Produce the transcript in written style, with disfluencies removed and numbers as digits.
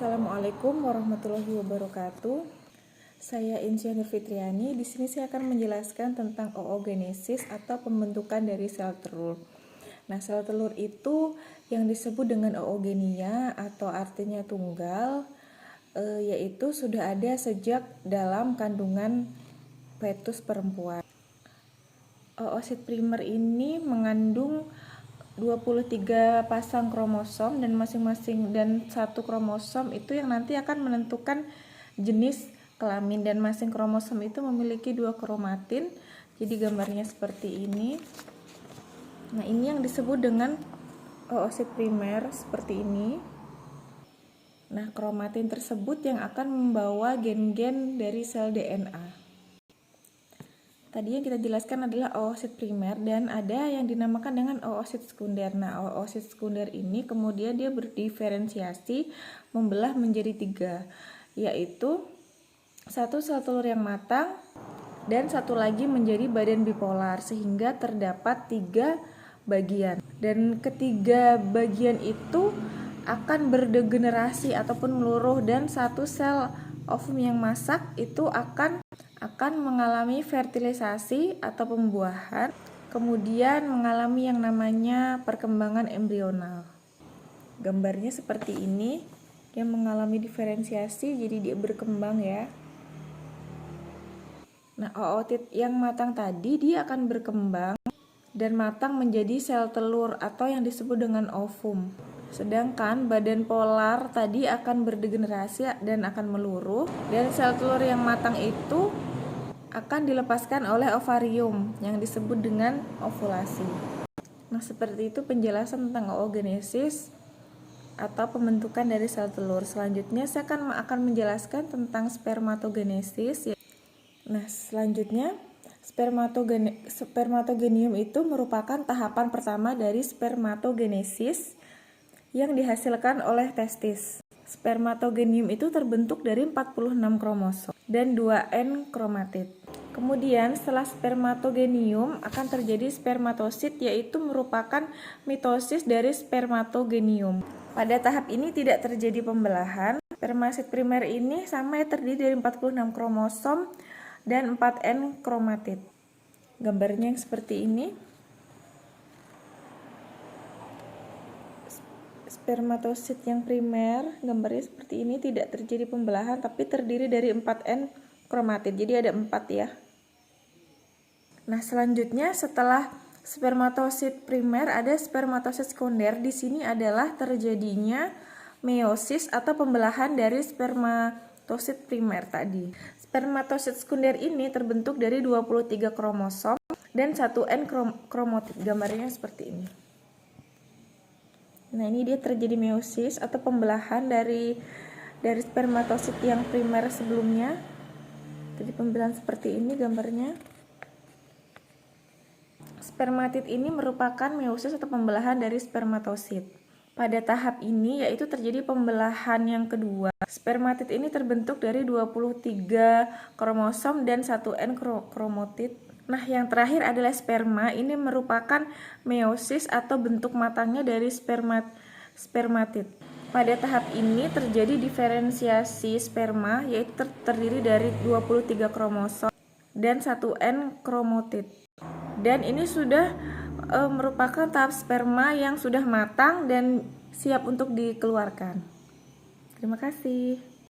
Assalamualaikum warahmatullahi wabarakatuh. Saya Insinyur Fitriani. Di sini saya akan menjelaskan tentang oogenesis atau pembentukan dari sel telur. Nah, sel telur itu yang disebut dengan oogenia atau artinya tunggal, yaitu sudah ada sejak dalam kandungan fetus perempuan. Oosit primer ini mengandung 23 pasang kromosom dan masing-masing dan satu kromosom itu yang nanti akan menentukan jenis kelamin, dan masing kromosom itu memiliki 2 kromatin. Jadi gambarnya seperti ini. Nah, ini yang disebut dengan oosit primer seperti ini. Nah, kromatin tersebut yang akan membawa gen-gen dari sel DNA. Tadi yang kita jelaskan adalah oosit primer dan ada yang dinamakan dengan oosit sekunder. Nah, oosit sekunder ini kemudian dia berdiferensiasi membelah menjadi 3, yaitu satu sel telur yang matang dan satu lagi menjadi badan bipolar, sehingga terdapat 3 bagian. Dan ketiga bagian itu akan berdegenerasi ataupun meluruh, dan satu sel ovum yang masak itu akan mengalami fertilisasi atau pembuahan, kemudian mengalami yang namanya perkembangan embrional. Gambarnya seperti ini, yang mengalami diferensiasi jadi dia berkembang ya. Nah, ootit yang matang tadi dia akan berkembang dan matang menjadi sel telur atau yang disebut dengan ovum. Sedangkan badan polar tadi akan berdegenerasi dan akan meluruh, dan sel telur yang matang itu akan dilepaskan oleh ovarium yang disebut dengan ovulasi. Nah, seperti itu penjelasan tentang oogenesis atau pembentukan dari sel telur. Selanjutnya saya akan menjelaskan tentang spermatogenesis. Nah, selanjutnya spermatogenium itu merupakan tahapan pertama dari spermatogenesis yang dihasilkan oleh testis. Spermatogenium itu terbentuk dari 46 kromosom dan 2 N kromatid. Kemudian setelah spermatogenium akan terjadi spermatosit, yaitu merupakan mitosis dari spermatogenium. Pada tahap ini tidak terjadi pembelahan. Spermasit primer ini sama terdiri dari 46 kromosom dan 4 N kromatid. Gambarnya yang seperti ini. Spermatosit yang primer, gambarnya seperti ini, tidak terjadi pembelahan tapi terdiri dari 4N kromatid. Jadi ada 4 ya. Nah, selanjutnya setelah spermatosit primer ada spermatosit sekunder. Di sini adalah terjadinya meiosis atau pembelahan dari spermatosit primer tadi. Spermatosit sekunder ini terbentuk dari 23 kromosom dan 1 N kromatid. Gambarnya seperti ini. Nah, ini dia terjadi meiosis atau pembelahan dari spermatosit yang primer sebelumnya. Jadi pembelahan seperti ini gambarnya. Spermatid ini merupakan meiosis atau pembelahan dari spermatosit. Pada tahap ini yaitu terjadi pembelahan yang kedua. Spermatid ini terbentuk dari 23 kromosom dan 1 N kromatid. Nah, yang terakhir adalah sperma. Ini merupakan meiosis atau bentuk matangnya dari spermatid. Pada tahap ini terjadi diferensiasi sperma, yaitu terdiri dari 23 kromosom dan 1 N kromatid. Dan ini sudah merupakan tahap sperma yang sudah matang dan siap untuk dikeluarkan. Terima kasih.